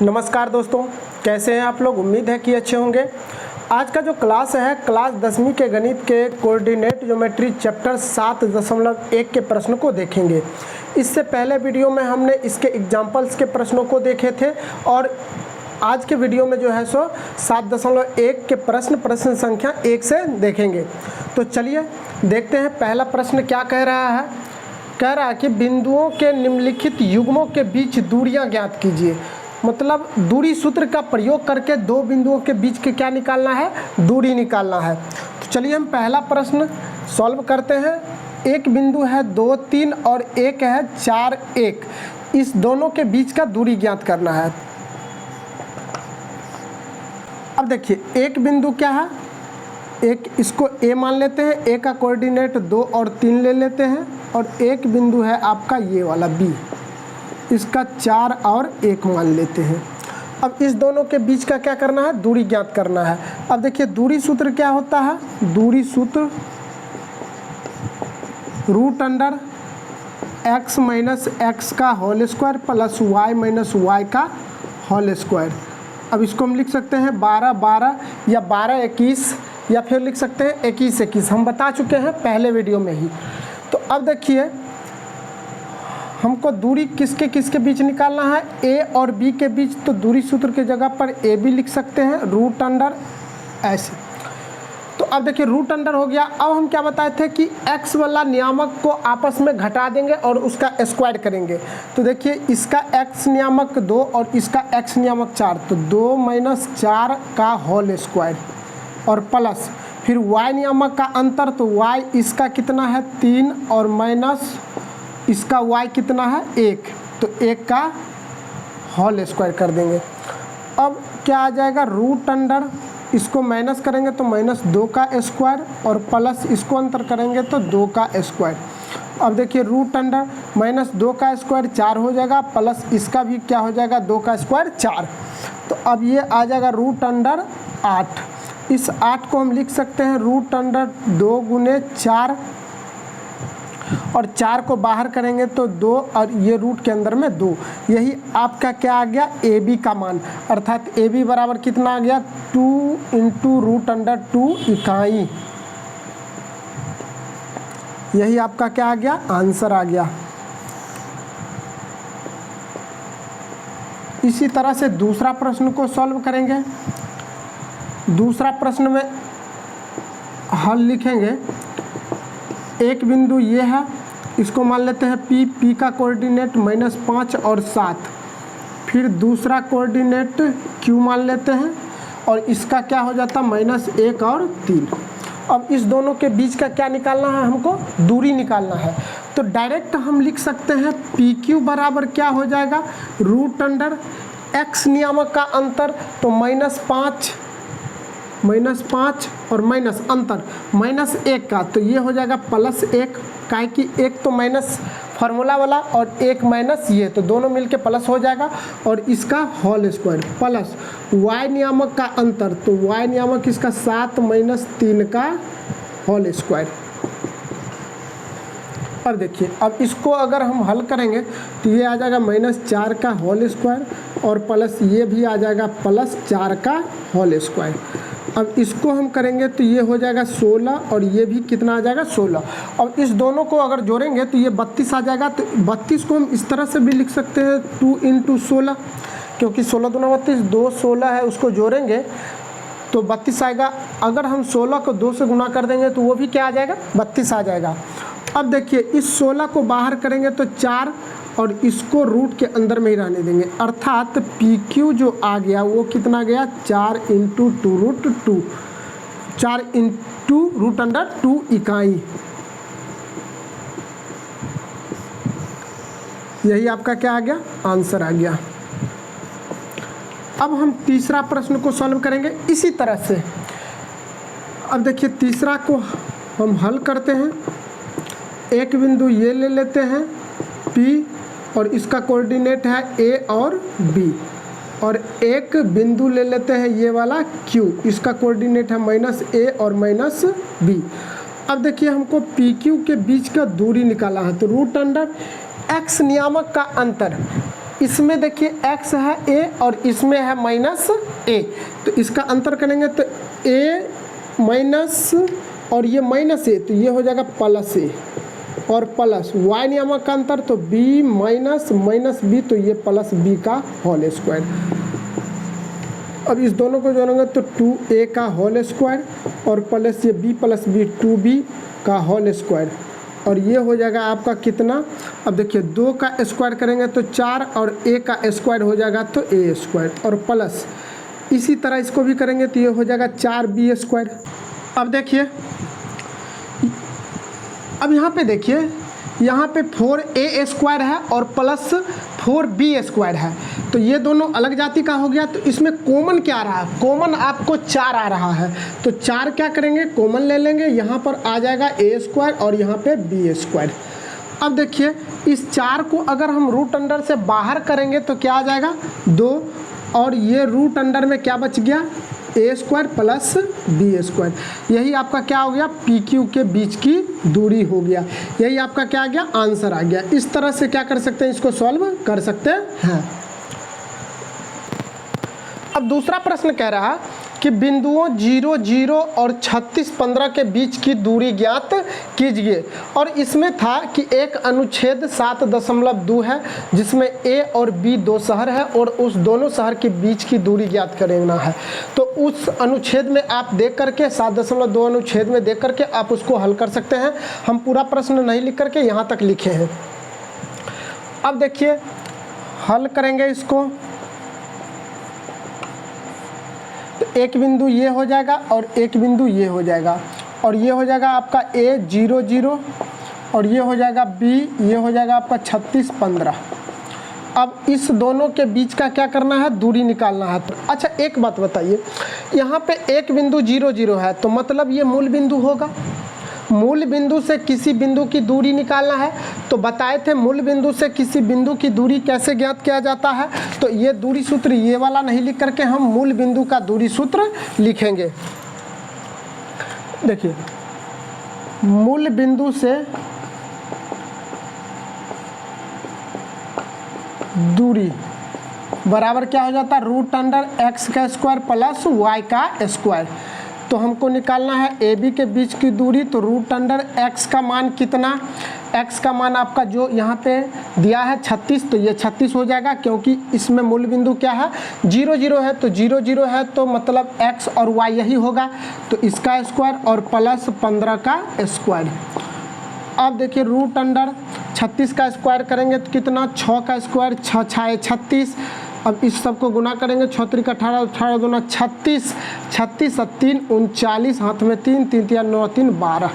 नमस्कार दोस्तों, कैसे हैं आप लोग। उम्मीद है कि अच्छे होंगे। आज का जो क्लास है, क्लास 10वीं के गणित के कोऑर्डिनेट ज्योमेट्री चैप्टर 7.1 के प्रश्न को देखेंगे। इससे पहले वीडियो में हमने इसके एग्जाम्पल्स के प्रश्नों को देखे थे और आज के वीडियो में जो है सो 7.1 के प्रश्न संख्या 1 से देखेंगे। तो चलिए देखते हैं पहला प्रश्न क्या कह रहा है। कह रहा है कि बिंदुओं के निम्नलिखित युग्मों के बीच दूरियां ज्ञात कीजिए। मतलब दूरी सूत्र का प्रयोग करके दो बिंदुओं के बीच के क्या निकालना है, दूरी निकालना है। तो चलिए हम पहला प्रश्न सॉल्व करते हैं। एक बिंदु है 2, 3 और एक है 4, 1। इस दोनों के बीच का दूरी ज्ञात करना है। अब देखिए एक बिंदु क्या है, एक इसको ए मान लेते हैं, ए का कोऑर्डिनेट 2 और 3 ले लेते हैं, और एक बिंदु है आपका ये वाला बी, इसका 4 और 1 मान लेते हैं। अब इस दोनों के बीच का क्या करना है, दूरी ज्ञात करना है। अब देखिए दूरी सूत्र क्या होता है, दूरी सूत्र √x माइनस एक्स का whole square plus y minus y का होल स्क्वायर। अब इसको हम लिख सकते हैं 12, 12 या 12, 21 या फिर लिख सकते हैं 21, 21। हम बता चुके हैं पहले वीडियो में ही। तो अब देखिए हमको दूरी किसके किसके बीच निकालना है, ए और बी के बीच। तो दूरी सूत्र की जगह पर ए बी लिख सकते हैं, √, ऐसे। तो अब देखिए √, हो गया। अब हम क्या बताए थे कि x वाला नियामक को आपस में घटा देंगे और उसका स्क्वायर करेंगे। तो देखिए इसका x नियामक 2 और इसका x नियामक 4, तो 2 माइनस 4 का होल स्क्वायर और प्लस फिर y नियामक का अंतर, तो y इसका कितना है 3 और माइनस इसका y कितना है 1, तो 1 का होल स्क्वायर कर देंगे। अब क्या आ जाएगा √, इसको माइनस करेंगे तो -2 का स्क्वायर और प्लस इसको अंतर करेंगे तो 2 का स्क्वायर। अब देखिए √, -2 का स्क्वायर 4 हो जाएगा, प्लस इसका भी क्या हो जाएगा 2 का स्क्वायर 4। तो अब ये आ जाएगा √, 8। इस 8 को हम लिख सकते हैं √, 2 गुने 4 और 4 को बाहर करेंगे तो 2 और ये रूट के अंदर में 2। यही आपका क्या आ गया, ए बी का मान। अर्थात ए बी बराबर कितना आ गया 2 × √2 इकाई। यही आपका क्या आ गया, आंसर आ गया। इसी तरह से दूसरा प्रश्न को सॉल्व करेंगे। दूसरा प्रश्न में हल लिखेंगे। एक बिंदु ये है, इसको मान लेते हैं P, P का कोऑर्डिनेट -5 और 7। फिर दूसरा कोऑर्डिनेट Q मान लेते हैं और इसका क्या हो जाता है -1 और 3। अब इस दोनों के बीच का क्या निकालना है, हमको दूरी निकालना है। तो डायरेक्ट हम लिख सकते हैं PQ बराबर क्या हो जाएगा √, x नियामक का अंतर तो -5 और माइनस अंतर -1 का, तो ये हो जाएगा +1, काहे कि एक तो माइनस फार्मूला वाला और एक माइनस ये, तो दोनों मिलके प्लस हो जाएगा। और इसका होल स्क्वायर प्लस y नियामक का अंतर, तो y नियामक इसका 7 - 3 का होल स्क्वायर। अब देखिए अब इसको अगर हम हल करेंगे तो ये आ जाएगा -4 का होल स्क्वायर और प्लस ये भी आ जाएगा +4 का होल स्क्वायर। अब इसको हम करेंगे तो ये हो जाएगा 16 और ये भी कितना आ जाएगा 16। अब इस दोनों को अगर जोड़ेंगे तो ये 32 आ जाएगा। तो 32 को हम इस तरह से भी लिख सकते हैं 2 × 16, क्योंकि 16 दूना 32, 2 16 है, उसको जोड़ेंगे तो 32 आएगा। अगर हम 16 को 2 से गुना कर देंगे तो वो भी क्या आ जाएगा 32 आ जाएगा। अब देखिए इस 16 को बाहर करेंगे तो 4 और इसको रूट के अंदर में ही रहने देंगे। अर्थात PQ जो आ गया वो कितना गया 4 × 2√2, 4 × √2 इकाई। यही आपका क्या आ गया, आंसर आ गया। अब हम तीसरा प्रश्न को सॉल्व करेंगे इसी तरह से। अब देखिए तीसरा को हम हल करते हैं। एक बिंदु ये ले लेते हैं P और इसका कोऑर्डिनेट है A और B, और एक बिंदु ले लेते हैं ये वाला Q, इसका कोऑर्डिनेट है -A और -B। अब देखिए हमको PQ के बीच का दूरी निकाला है। तो √, x नियामक का अंतर, इसमें देखिए x है a और इसमें है माइनस a, तो इसका अंतर करेंगे तो a माइनस और ये माइनस a, तो ये हो जाएगा प्लस a और प्लस y नियामक का अंतर तो b माइनस माइनस b, तो ये प्लस b का होल स्क्वायर। अब इस दोनों को जोड़ेंगे तो 2a का होल स्क्वायर और प्लस ये b प्लस b 2b का होल स्क्वायर, और ये हो जाएगा आपका कितना। अब देखिए 2 का स्क्वायर करेंगे तो 4 और a का स्क्वायर हो जाएगा तो a स्क्वायर, और प्लस इसी तरह इसको भी करेंगे तो ये हो जाएगा 4b स्क्वायर। अब देखिए, अब यहाँ पे देखिए, यहाँ पे 4a स्क्वायर है और प्लस 4b स्क्वायर है, तो ये दोनों अलग जाति का हो गया। तो इसमें कॉमन क्या आ रहा है, कॉमन आपको 4 आ रहा है, तो 4 क्या करेंगे, कॉमन ले लेंगे, यहाँ पर आ जाएगा a स्क्वायर और यहाँ पे b स्क्वायर। अब देखिए इस 4 को अगर हम रूट अंडर से बाहर करेंगे तो क्या आ जाएगा 2, और ये रूट अंडर में क्या बच गया a square plus b square. यही आपका क्या हो गया, पी क्यू के बीच की दूरी हो गया। यही आपका क्या आ गया, आंसर आ गया। इस तरह से क्या कर सकते हैं, इसको सॉल्व कर सकते हैं। अब दूसरा प्रश्न कह रहा है कि बिंदुओं 0, 0 और 36, 15 के बीच की दूरी ज्ञात कीजिए, और इसमें था कि एक अनुच्छेद 7.2 है जिसमें a और b 2 शहर है और उस दोनों शहर के बीच की दूरी ज्ञात करना है। तो उस अनुच्छेद में आप देख करके 7.2 अनुच्छेद में देख करके आप उसको हल कर सकते हैं। हम पूरा प्रश्न नहीं लिख करके यहाँ तक लिखे हैं। अब देखिए हल करेंगे इसको, तो एक बिंदु ये हो जाएगा और एक बिंदु ये हो जाएगा, और ये हो जाएगा आपका a 0, 0 और ये हो जाएगा b, ये हो जाएगा आपका 36, 15। अब इस दोनों के बीच का क्या करना है, दूरी निकालना है। अच्छा एक बात बताइए, यहाँ पे एक बिंदु 0, 0 है, तो मतलब ये मूल बिंदु होगा। मूल बिंदु से किसी बिंदु की दूरी निकालना है, तो बताए थे मूल बिंदु से किसी बिंदु की दूरी कैसे ज्ञात किया जाता है। तो ये दूरी सूत्र ये वाला नहीं लिख करके हम मूल बिंदु का दूरी सूत्र लिखेंगे। देखिए मूल बिंदु से दूरी बराबर क्या हो जाता है, रूट अंडर x का स्क्वायर प्लस y का स्क्वायर। तो हमको निकालना है ए बी के बीच की दूरी, तो रूट अंडर x का मान कितना, x का मान आपका जो यहाँ पे दिया है 36, तो ये 36 हो जाएगा, क्योंकि इसमें मूल बिंदु क्या है 0, 0 है, तो 0, 0 है, तो मतलब x और y यही होगा, तो इसका स्क्वायर और प्लस 15 का स्क्वायर। अब देखिए रूट अंडर 36 का स्क्वायर करेंगे तो कितना, 6 का स्क्वायर, 6 6 36। अब इस सब को गुना करेंगे, 6 3 18, 18 दूना 36, 36 और 3 39, हाथ में 3 3 3 9 3 12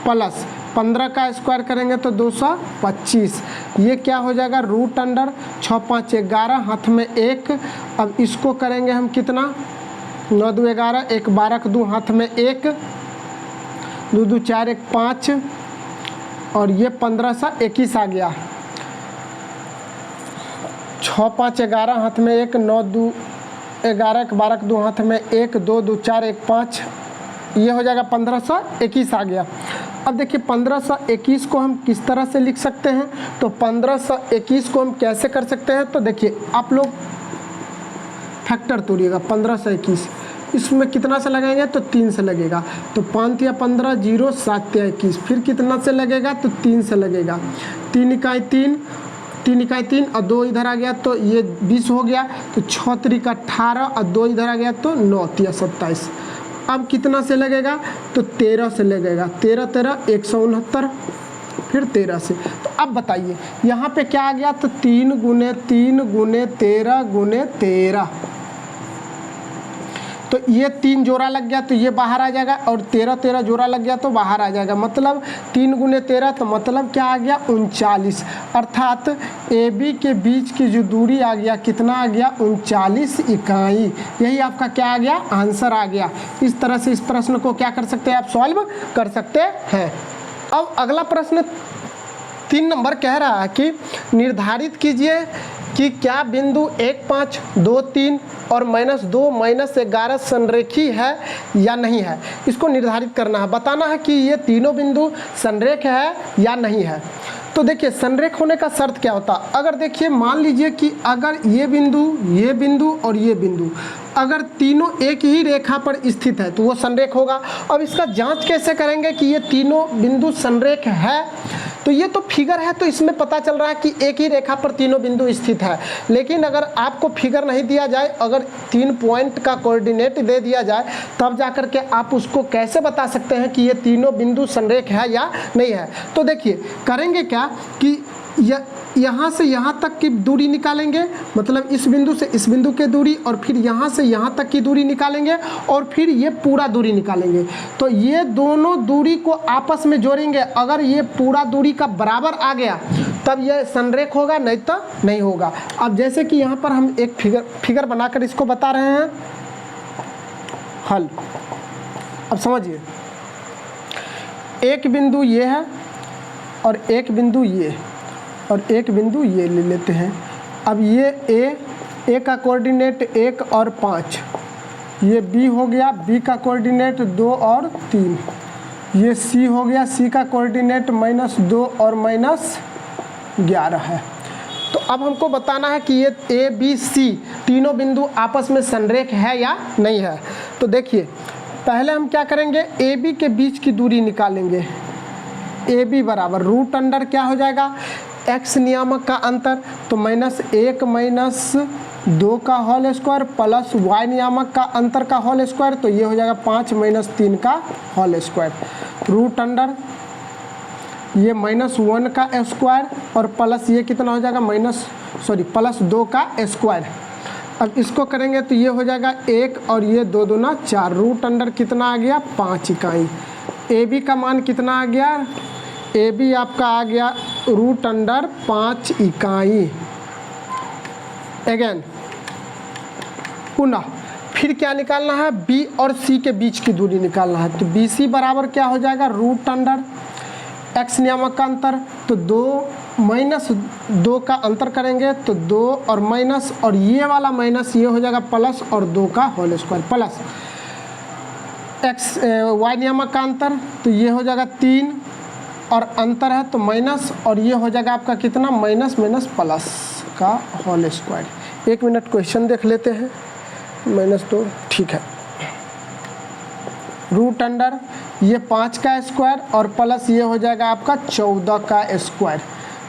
प्लस 15 का स्क्वायर करेंगे तो 225। ये क्या हो जाएगा, रूट अंडर 6 5 11, हाथ में 1। अब इसको करेंगे हम कितना, 9 2 11, 1 12 2, हाथ में 1, 2 2 4 1 5, और ये 15 सा 21 आ गया। 6 5 11, हाथ में 1, 9 2 11, 1 12 2, हाथ में 1, 2 2 4 1 5, ये हो जाएगा 1521 आ गया। अब देखिए 1521 को हम किस तरह से लिख सकते हैं, तो 1521 को हम कैसे कर सकते हैं, तो देखिए आप लोग फैक्टर तोड़िएगा। 1521 इसमें कितना से लगाएंगे, तो 3 से लगेगा, तो 5 या 15 0 7 या 21, फिर कितना से लगेगा, तो 3 से लगेगा। 3 इकाई 3, 3 इकाई 3 और 2 इधर आ गया तो ये 20 हो गया, तो 6 3 18 और 2 इधर आ गया तो 9 3 27। अब कितना से लगेगा, तो 13 से लगेगा, 13 13 169, फिर 13 से। तो अब बताइए यहाँ पे क्या आ गया, तो 3 गुने 3 गुने 13 गुने 13, तो ये 3 जोड़ा लग गया तो ये बाहर आ जाएगा, और 13 13 जोड़ा लग गया तो बाहर आ जाएगा, मतलब 3 गुने 13, तो मतलब क्या आ गया 39। अर्थात ए बी के बीच की जो दूरी आ गया कितना आ गया, 39 इकाई। यही आपका क्या आ गया, आंसर आ गया। इस तरह से इस प्रश्न को क्या कर सकते हैं, आप सॉल्व कर सकते हैं। अब अगला प्रश्न 3 नंबर कह रहा है कि निर्धारित कीजिए कि क्या बिंदु 1 5 2 3 और -2 -11 संरेखी है या नहीं है। इसको निर्धारित करना है, बताना है कि ये तीनों बिंदु संरेख है या नहीं है। तो देखिए संरेख होने का शर्त क्या होता, अगर देखिए मान लीजिए कि अगर ये बिंदु और ये बिंदु अगर तीनों एक ही रेखा पर स्थित है तो वो संरेख होगा। अब इसका जांच कैसे करेंगे कि ये तीनों बिंदु संरेख है, तो ये तो फिगर है तो इसमें पता चल रहा है कि एक ही रेखा पर तीनों बिंदु स्थित है। लेकिन अगर आपको फिगर नहीं दिया जाए, अगर 3 पॉइंट का कोऑर्डिनेट दे दिया जाए, तब जाकर के आप उसको कैसे बता सकते हैं कि ये तीनों बिंदु संरेख है या नहीं है। तो देखिए करेंगे क्या कि यहाँ से यहाँ तक की दूरी निकालेंगे, मतलब इस बिंदु से इस बिंदु की दूरी, और फिर यहाँ से यहाँ तक की दूरी निकालेंगे, और फिर ये पूरा दूरी निकालेंगे। तो ये दोनों दूरी को आपस में जोड़ेंगे, अगर ये पूरा दूरी का बराबर आ गया तब ये संरेख होगा, नहीं तो नहीं होगा। अब जैसे कि यहाँ पर हम एक फिगर बनाकर इसको बता रहे हैं हल। अब समझिए, एक बिंदु ये है और एक बिंदु ये और एक बिंदु ये ले लेते हैं। अब ये ए का कोऑर्डिनेट 1 और 5, ये बी हो गया, बी का कोऑर्डिनेट 2 और 3, ये सी हो गया, सी का कोऑर्डिनेट -2 और -11 है। तो अब हमको बताना है कि ये ए बी सी तीनों बिंदु आपस में संरेख है या नहीं है। तो देखिए पहले हम क्या करेंगे, ए बी के बीच की दूरी निकालेंगे। ए बी बराबर रूट अंडर क्या हो जाएगा, x नियामक का अंतर, तो -1 - 2 का होल स्क्वायर प्लस y नियामक का अंतर का होल स्क्वायर, तो ये हो जाएगा 5 - 3 का होल स्क्वायर, रूट अंडर ये -1 का स्क्वायर और प्लस ये कितना हो जाएगा +2 का स्क्वायर। अब इसको करेंगे तो ये हो जाएगा 1 और ये 2 दूना 4, रूट अंडर कितना आ गया 5 इकाई। ए बी का मान कितना आ गया, ए बी आपका आ गया रूट अंडर 5 इकाई। अगेन पुनः फिर क्या निकालना है, बी और सी के बीच की दूरी निकालना है। तो बी सी बराबर क्या हो जाएगा, रूट अंडर x नियामक का अंतर, तो 2 - 2 का अंतर करेंगे तो 2 और माइनस, और ये वाला माइनस ये हो जाएगा प्लस, और 2 का होल स्क्वायर प्लस y नियामक का अंतर, तो ये हो जाएगा 3 और अंतर है तो माइनस, और ये हो जाएगा आपका कितना -प्लस का होल स्क्वायर। 1 मिनट क्वेश्चन देख लेते हैं, -2 ठीक है। रूट अंडर ये 5 का स्क्वायर और प्लस ये हो जाएगा आपका 14 का स्क्वायर।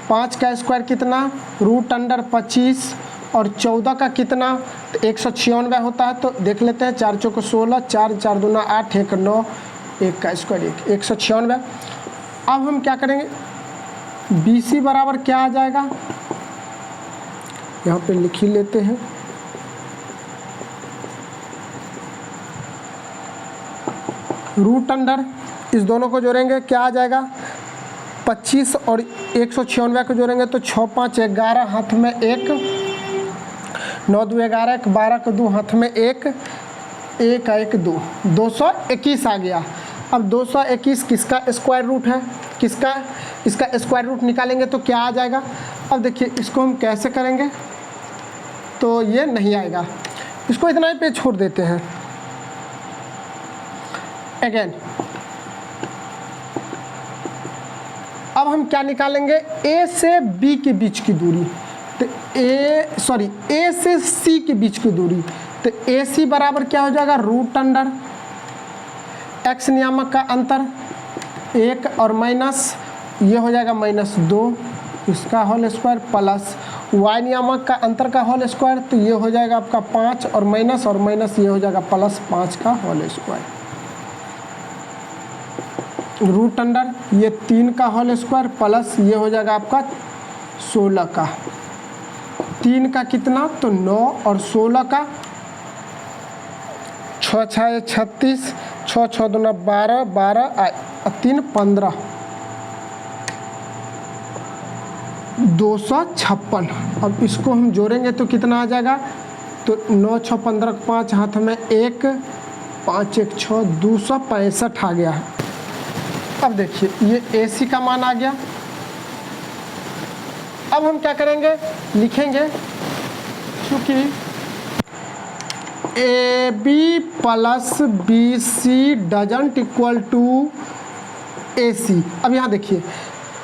5 का स्क्वायर कितना, रूट अंडर 25 और 14 का कितना, तो 196 होता है। तो देख लेते हैं, 4 चौको 16, 4 4 दूना 8, 1 9, 1 का स्क्वायर 196। अब हम क्या करेंगे, बी सी बराबर क्या आ जाएगा, यहाँ पे लिख ही लेते हैं, रूट अंडर इस दोनों को जोड़ेंगे क्या आ जाएगा, 25 और 196 को जोड़ेंगे तो 6 5 11, हाथ में 1, 9 2 11, 1 12 को 2, हाथ में 1, 1 1 2, 221 आ गया। अब 221 किसका स्क्वायर रूट है, किसका, इसका स्क्वायर रूट निकालेंगे तो क्या आ जाएगा। अब देखिए इसको हम कैसे करेंगे, तो ये नहीं आएगा, इसको इतना ही पे छोड़ देते हैं। अगेन अब हम क्या निकालेंगे, ए से बी के बीच की दूरी, तो ए से सी के बीच की दूरी, तो ए सी बराबर क्या हो जाएगा, रूट अंडर x नियामक का अंतर 1 और माइनस ये हो जाएगा -2 इसका होल स्क्वायर प्लस y नियामक का अंतर का होल स्क्वायर, तो ये हो जाएगा आपका 5 और माइनस ये हो जाएगा +5 का होल स्क्वायर, रूट अंडर ये 3 का होल स्क्वायर प्लस ये हो जाएगा आपका 16 का, 3 का कितना, तो 9 और 16 का 6 6 36, 6 6 दूना 12, 12 3 15, 256। अब इसको हम जोड़ेंगे तो कितना आ जाएगा, तो 9 6 15 5, हाथ में 1, 5 1 6, 265 आ गया है। अब देखिए ये AC का मान आ गया। अब हम क्या करेंगे, लिखेंगे क्योंकि AB + BC doesn't equal to AC। अब यहाँ देखिए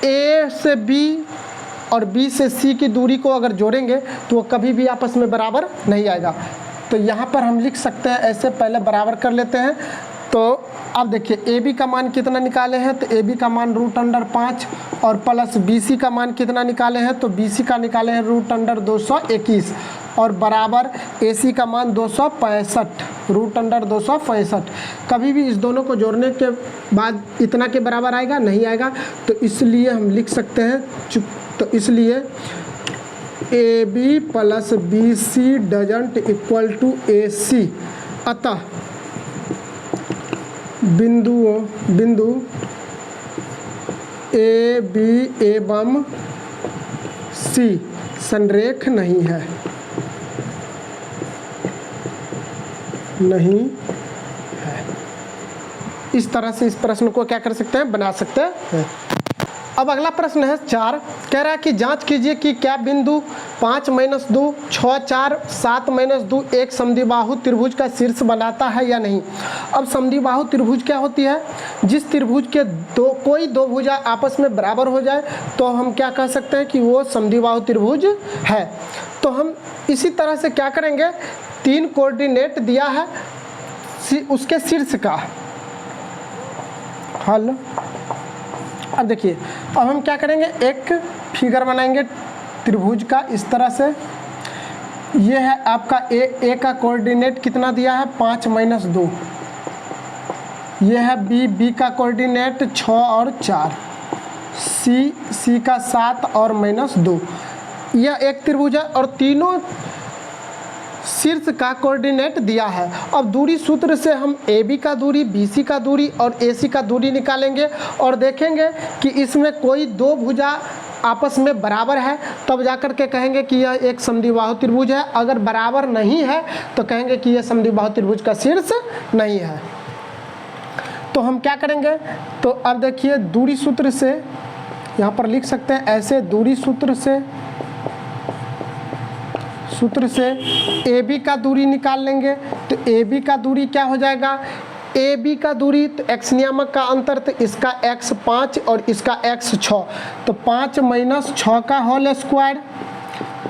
ए से बी और बी से सी की दूरी को अगर जोड़ेंगे तो वो कभी भी आपस में बराबर नहीं आएगा। तो यहाँ पर हम लिख सकते हैं ऐसे, पहले बराबर कर लेते हैं। तो अब देखिए ए बी का मान कितना निकाले हैं, तो ए बी का मान √5 और प्लस बी सी का मान कितना निकाले हैं, तो बी सी का निकाले हैं √221 और बराबर ए सी का मान 265, √265। कभी भी इस दोनों को जोड़ने के बाद इतना के बराबर आएगा नहीं आएगा, तो इसलिए हम लिख सकते हैं, तो इसलिए A B plus B C doesn't equal to A C. अतः बिंदु ए बी एवं सी संरेख नहीं है, नहीं है। इस तरह से इस प्रश्न को क्या कर सकते हैं, बना सकते हैं। अब अगला प्रश्न है 4, कह रहा है कि जांच कीजिए कि क्या बिंदु 5 - 2 6 4 7 - 2 एक समद्विबाहु त्रिभुज का शीर्ष बनाता है या नहीं। अब समद्विबाहु त्रिभुज क्या होती है, जिस त्रिभुज के कोई दो भुजा आपस में बराबर हो जाए तो हम क्या कह सकते हैं कि वो समद्विबाहु त्रिभुज है। तो हम इसी तरह से क्या करेंगे, 3 कोऑर्डिनेट दिया है उसके शीर्ष का हल। अब देखिए, अब हम क्या करेंगे, एक फिगर बनाएंगे त्रिभुज का इस तरह से। ये है आपका ए का कोऑर्डिनेट कितना दिया है 5 - 2। ये है बी का कोऑर्डिनेट 6 और 4। सी का 7 और -2। यह एक त्रिभुज है और तीनों शीर्ष का कोऑर्डिनेट दिया है। अब दूरी सूत्र से हम ए बी का दूरी, बी सी का दूरी और ए सी का दूरी निकालेंगे और देखेंगे कि इसमें कोई दो भुजा आपस में बराबर है, तब जाकर के कहेंगे कि यह एक समद्विबाहु त्रिभुज है। अगर बराबर नहीं है तो कहेंगे कि यह समद्विबाहु त्रिभुज का शीर्ष नहीं है। तो हम क्या करेंगे, तो अब देखिए दूरी सूत्र से यहाँ पर लिख सकते हैं ऐसे, दूरी सूत्र से ए बी का दूरी निकाल लेंगे। तो ए बी का दूरी क्या हो जाएगा, ए बी का दूरी, तो x नियामक का अंतर, तो इसका x 5 और इसका x 6, तो 5 - 6 का होल स्क्वायर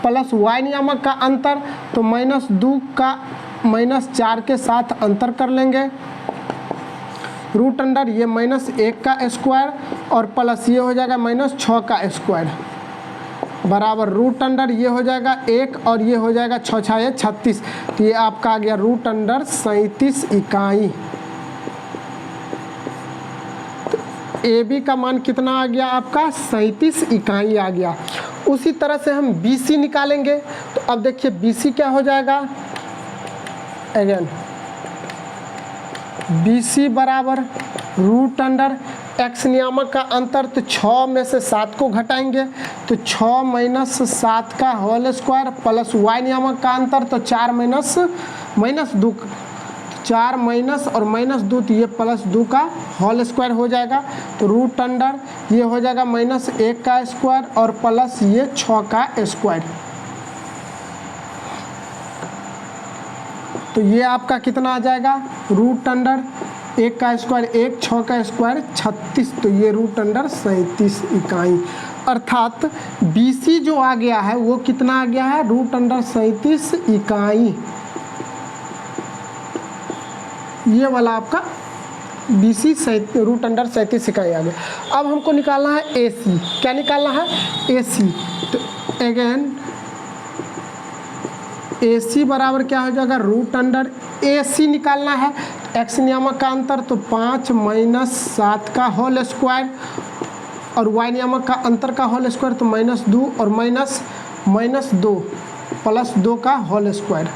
प्लस y नियामक का अंतर, तो -2 का -4 के साथ अंतर कर लेंगे, रूट अंडर ये -1 का स्क्वायर और प्लस ये हो जाएगा -6 का स्क्वायर बराबर रूट अंडर ये हो जाएगा 1 और ये हो जाएगा 6 6 36। तो ये आपका आ गया √37 इकाई। तो ए बी का मान कितना आ गया आपका 37 इकाई आ गया। उसी तरह से हम बी सी निकालेंगे। तो अब देखिए बी सी क्या हो जाएगा, अगेन बी सी बराबर रूट अंडर x नियामक का अंतर, तो 6 में से 7 को घटाएंगे, तो 6 - 7 का होल स्क्वायर प्लस y नियामक का अंतर, तो 4 - 2, 4 माइनस और -2, तो ये +2 का होल स्क्वायर हो जाएगा। तो रूट अंडर ये हो जाएगा -1 का स्क्वायर और प्लस ये 6 का स्क्वायर। तो ये आपका कितना आ जाएगा, रूट अंडर 1 का स्क्वायर 1, 6 का स्क्वायर 36, तो ये √37 इकाई। अर्थात BC जो आ गया है वो कितना आ गया है, √37 इकाई। ये वाला आपका BC √37 इकाई आ गया। अब हमको निकालना है AC। क्या निकालना है, AC। तो अगेन AC बराबर क्या हो जाएगा, √AC निकालना है, x नियामक का अंतर, तो 5 - 7 का होल स्क्वायर और y नियामक का अंतर का होल स्क्वायर, तो -2 और -2 प्लस 2 का होल स्क्वायर,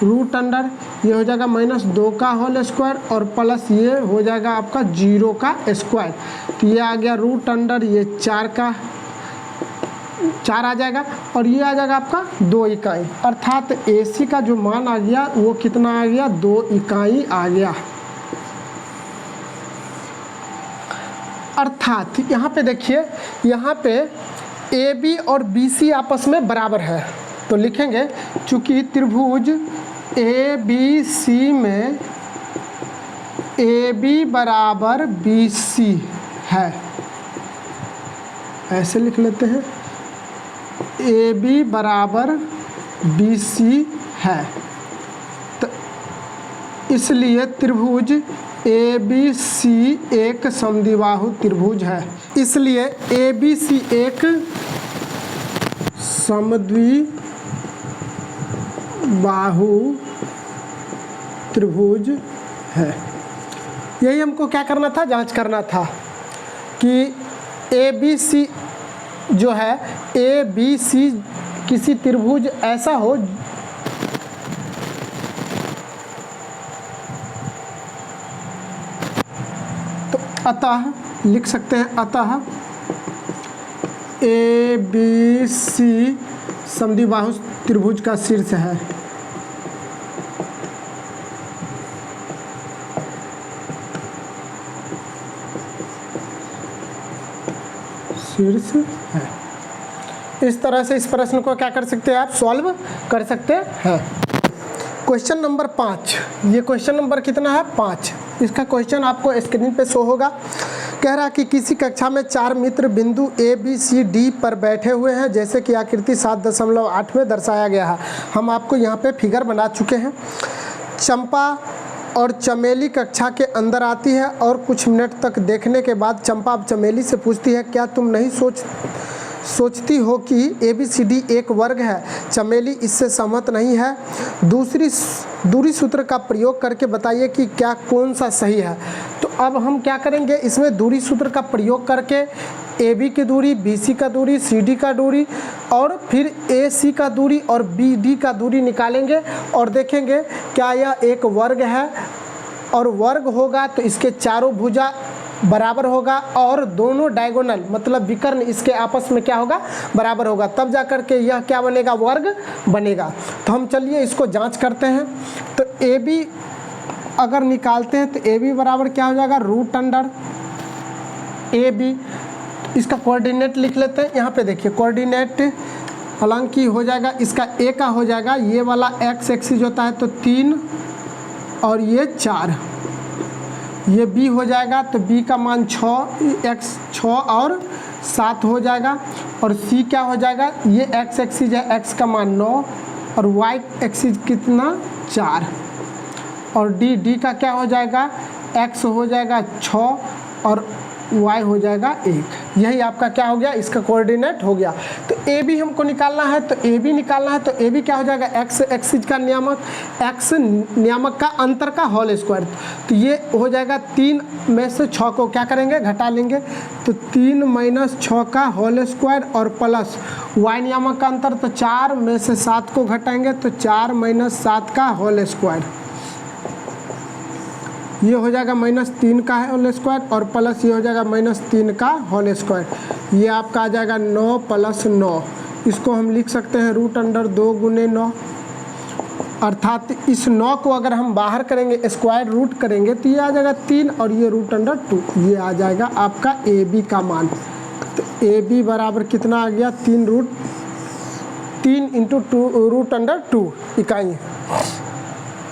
रूट अंडर ये हो जाएगा -2 का होल स्क्वायर और प्लस ये हो जाएगा आपका 0 का स्क्वायर। तो ये आ गया रूट अंडर ये 4 आ जाएगा और ये आ जाएगा आपका 2 इकाई। अर्थात AC का जो मान आ गया वो कितना आ गया, 2 इकाई आ गया। अर्थात यहाँ पे देखिए, यहाँ पे AB और BC आपस में बराबर है, तो लिखेंगे चूंकि त्रिभुज ABC में AB बराबर BC है, ऐसे लिख लेते हैं, ए बी बराबर बी सी है, तो इसलिए त्रिभुज ए बी सी एक समद्विबाहु त्रिभुज है। इसलिए ए बी सी एक समद्विबाहु त्रिभुज है। यही हमको क्या करना था, जांच करना था कि ए बी सी जो है, ए बी सी किसी त्रिभुज ऐसा हो तो अतः लिख सकते हैं, अतः ए बी सी समद्विबाहु त्रिभुज का शीर्ष है। शीर्ष है। इस तरह से इस प्रश्न को क्या कर सकते हैं, आप सॉल्व कर सकते हैं। क्वेश्चन नंबर 5, ये क्वेश्चन नंबर कितना है, 5। इसका क्वेश्चन आपको स्क्रीन पे शो होगा। कह रहा कि किसी कक्षा में 4 मित्र बिंदु ए बी सी डी पर बैठे हुए हैं, जैसे कि आकृति 7.8 में दर्शाया गया है। हम आपको यहाँ पे फिगर बना चुके हैं। चंपा और चमेली कक्षा के अंदर आती है और कुछ मिनट तक देखने के बाद चंपा अब चमेली से पूछती है, क्या तुम नहीं सोचती हो कि ए बी सी डी एक वर्ग है? चमेली इससे सहमत नहीं है। दूरी सूत्र का प्रयोग करके बताइए कि क्या कौन सा सही है। तो अब हम क्या करेंगे, इसमें दूरी सूत्र का प्रयोग करके ए बी की दूरी, बी सी का दूरी, सी डी का दूरी और फिर ए सी का दूरी और बी डी का दूरी निकालेंगे और देखेंगे क्या यह एक वर्ग है। और वर्ग होगा तो इसके चारों भुजा बराबर होगा और दोनों डायगोनल मतलब विकर्ण इसके आपस में क्या होगा, बराबर होगा, तब जा कर के यह क्या बनेगा, वर्ग बनेगा। तो हम चलिए इसको जांच करते हैं। तो ए बी अगर निकालते हैं तो ए बी बराबर क्या हो जाएगा, रूट अंडर ए बी। इसका कोऑर्डिनेट लिख लेते हैं। यहाँ पे देखिए कोऑर्डिनेट हालांकि हो जाएगा, इसका ए का हो जाएगा, ये वाला एक्स एक्सिस होता है तो 3 और ये 4, ये बी हो जाएगा तो बी का मान 6, एक्स 6 और 7 हो जाएगा। और सी क्या हो जाएगा, ये एक्स एक्सिस है, एक्स का मान 9 और वाई एक्सिस कितना 4। और डी का क्या हो जाएगा, एक्स हो जाएगा 6 और y हो जाएगा 1। यही आपका क्या हो गया, इसका कोऑर्डिनेट हो गया। तो ए बी हमको निकालना है, तो ए बी निकालना है तो ए बी क्या हो जाएगा, एक्स एक्सिस का नियामक, एक्स नियामक का अंतर का होल स्क्वायर। तो ये हो जाएगा 3 में से 6 को क्या करेंगे, घटा लेंगे। तो 3 - 6 का होल स्क्वायर और प्लस y नियामक का अंतर, तो 4 में से 7 को घटाएंगे तो 4 - 7 का होल स्क्वायर। ये हो जाएगा -3 का होल स्क्वायर और प्लस ये हो जाएगा -3 का होल स्क्वायर। ये आपका आ जाएगा 9 + 9। इसको हम लिख सकते हैं रूट अंडर 2 × 9, अर्थात इस 9 को अगर हम बाहर करेंगे, स्क्वायर रूट करेंगे तो ये आ जाएगा 3 और ये रूट अंडर 2। ये आ जाएगा आपका ए बी का मान। तो ए बी बराबर कितना आ गया, 3 × 2 रूट अंडर 2 इकाई।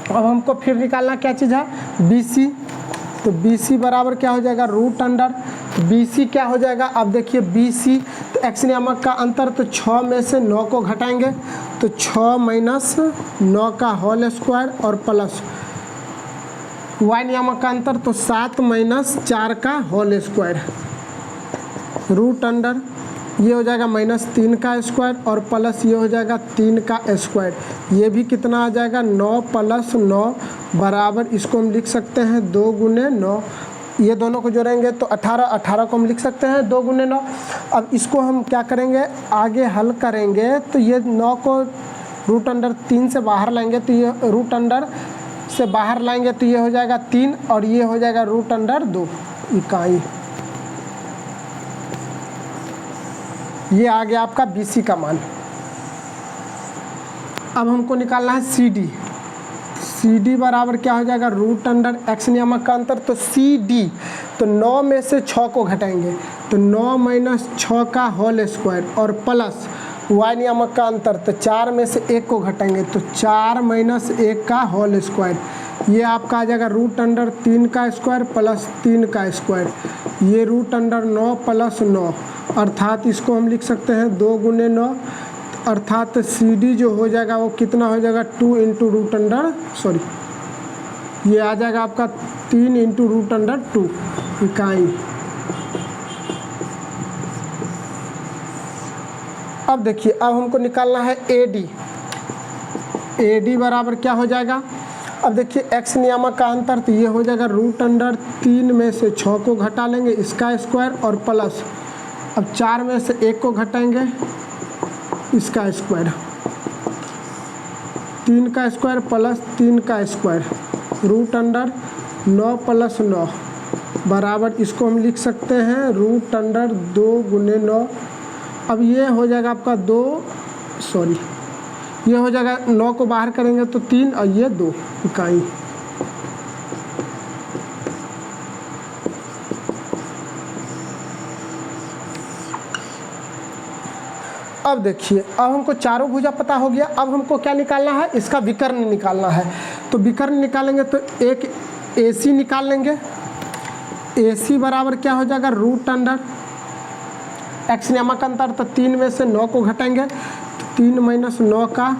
अब हमको फिर निकालना क्या चीज़ है, बी सी। तो बी सी बराबर क्या हो जाएगा, रूट अंडर बी सी क्या हो जाएगा, अब देखिए बी सी तो एक्स नियामक का अंतर, तो 6 में से 9 को घटाएंगे तो 6 - 9 का होल स्क्वायर और प्लस वाई नियामक का अंतर, तो 7 - 4 का होल स्क्वायर रूट अंडर ये हो जाएगा -3 का स्क्वायर और प्लस ये हो जाएगा 3 का स्क्वायर। ये भी कितना आ जाएगा, 9 + 9 बराबर, इसको हम लिख सकते हैं 2 × 9। ये दोनों को जोड़ेंगे तो 18 को हम लिख सकते हैं 2 × 9। अब इसको हम क्या करेंगे, आगे हल करेंगे तो ये 9 को रूट अंडर 3 से बाहर लाएंगे तो ये रूट अंडर से बाहर लाएंगे तो ये हो जाएगा 3 और ये हो जाएगा रूट अंडर 2 इकाई। ये आ गया आपका बी सी का मान। अब हमको निकालना है सी डी। सी डी बराबर क्या हो जाएगा, रूट अंडर एक्स नियामक का अंतर, तो सी डी तो 9 में से 6 को घटाएंगे तो 9 - 6 का होल स्क्वायर और प्लस वाई नियामक का अंतर, तो 4 में से 1 को घटाएंगे तो 4 - 1 का होल स्क्वायर। ये आपका आ जाएगा रूट अंडर 3 का स्क्वायर प्लस 3 का स्क्वायर। ये रूट अंडर 9 + 9 अर्थात इसको हम लिख सकते हैं 2 गुने 9, अर्थात सी डी जो हो जाएगा वो कितना हो जाएगा 2 इंटू रूट अंडर सॉरी ये आ जाएगा आपका 3 इंटू रूट अंडर 2 इकाई। अब देखिए, अब हमको निकालना है ए डी। ए डी बराबर क्या हो जाएगा, अब देखिए एक्स नियामक का अंतर तो ये हो जाएगा रूट अंडर 3 में से 6 को घटा लेंगे इसका स्क्वायर और प्लस अब 4 में से 1 को घटाएंगे इसका स्क्वायर, 3 का स्क्वायर प्लस 3 का स्क्वायर रूट अंडर 9 प्लस 9 बराबर इसको हम लिख सकते हैं रूट अंडर 2 गुने 9। अब ये हो जाएगा आपका ये हो जाएगा 9 को बाहर करेंगे तो 3 और ये 2 इकाई। अब देखिए, अब हमको चारों भुजा पता हो गया। अब हमको क्या निकालना है, इसका विकर्ण निकालना है। तो विकर्ण निकालेंगे तो एक AC निकाल लेंगे। AC बराबर क्या हो जाएगा रूट अंडर एक्स नियामक अंतर तो 3 में से 9 को घटाएंगे तो 3 माइनस 9 का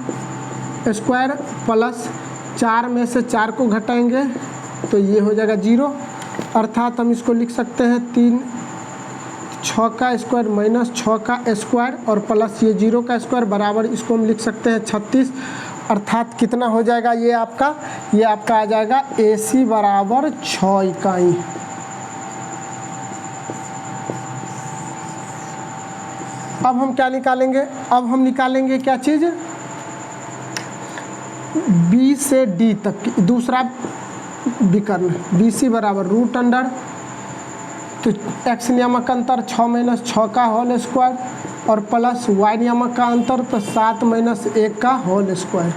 स्क्वायर प्लस 4 में से 4 को घटाएंगे तो ये हो जाएगा 0, अर्थात हम इसको लिख सकते हैं 6 का स्क्वायर माइनस 6 का स्क्वायर और प्लस ये 0 का स्क्वायर बराबर इसको हम लिख सकते हैं 36, अर्थात कितना हो जाएगा ये आपका आ जाएगा AC बराबर 6 इकाई। अब हम क्या निकालेंगे, अब हम निकालेंगे क्या चीज़ B से D तक की दूसरा विकर्ण BC बराबर रूट अंडर तो एक्स नियामक अंतर 6 माइनस 6 का होल स्क्वायर और प्लस वाई नियामक का अंतर तो 7 माइनस 1 का होल स्क्वायर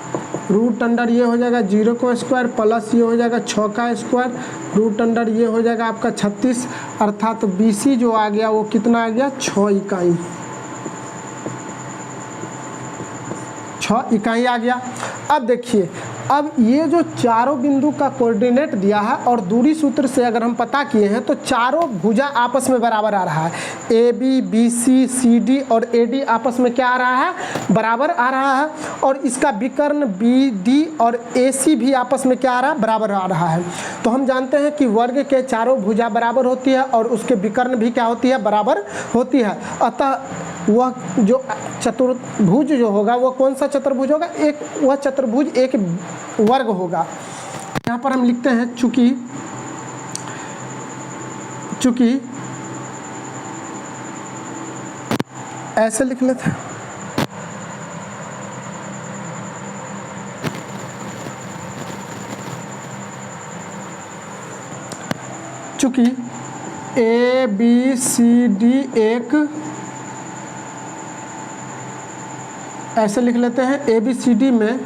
रूट अंडर ये हो जाएगा 0 का स्क्वायर प्लस ये हो जाएगा 6 का स्क्वायर रूट अंडर ये हो जाएगा आपका 36, अर्थात BC जो आ गया वो कितना आ गया 6 इकाई। 6 इकाई आ गया। अब देखिए, अब ये जो चारों बिंदु का कोऑर्डिनेट दिया है और दूरी सूत्र से अगर हम पता किए हैं तो चारों भुजा आपस में बराबर आ रहा है। AB, BC, CD और AD आपस में क्या आ रहा है बराबर आ रहा है और इसका विकर्ण BD और AC भी आपस में क्या आ रहा है बराबर आ रहा है। तो हम जानते हैं कि वर्ग के चारों भुजा बराबर होती है और उसके विकर्ण भी क्या होती है बराबर होती है। अतः वह जो चतुर्भुज जो होगा वो कौन सा चतुर्भुज होगा, वह चतुर्भुज एक वर्ग होगा। यहाँ पर हम लिखते हैं चूंकि ऐसे लिख लेते हैं, चूंकि ABCD एक ऐसे लिख लेते हैं ABCD में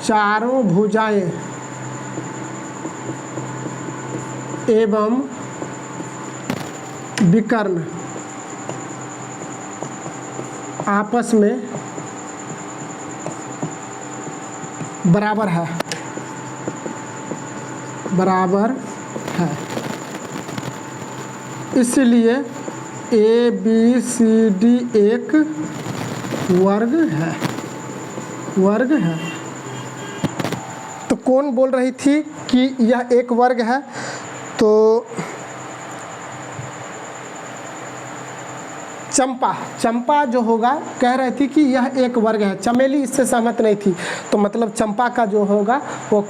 चारों भुजाएं एवं विकर्ण आपस में बराबर है इसलिए ABCD एक वर्ग है। तो कौन बोल रही थी कि यह एक वर्ग है, तो चंपा जो होगा कह रही थी कि यह एक वर्ग है, चमेली इससे सहमत नहीं थी, तो मतलब चंपा का जो होगा वो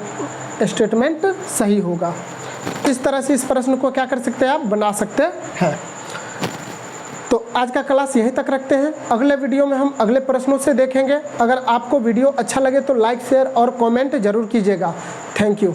स्टेटमेंट सही होगा। इस तरह से इस प्रश्न को क्या कर सकते हैं आप बना सकते हैं। तो आज का क्लास यहीं तक रखते हैं, अगले वीडियो में हम अगले प्रश्नों से देखेंगे। अगर आपको वीडियो अच्छा लगे तो लाइक शेयर और कमेंट जरूर कीजिएगा। Thank you.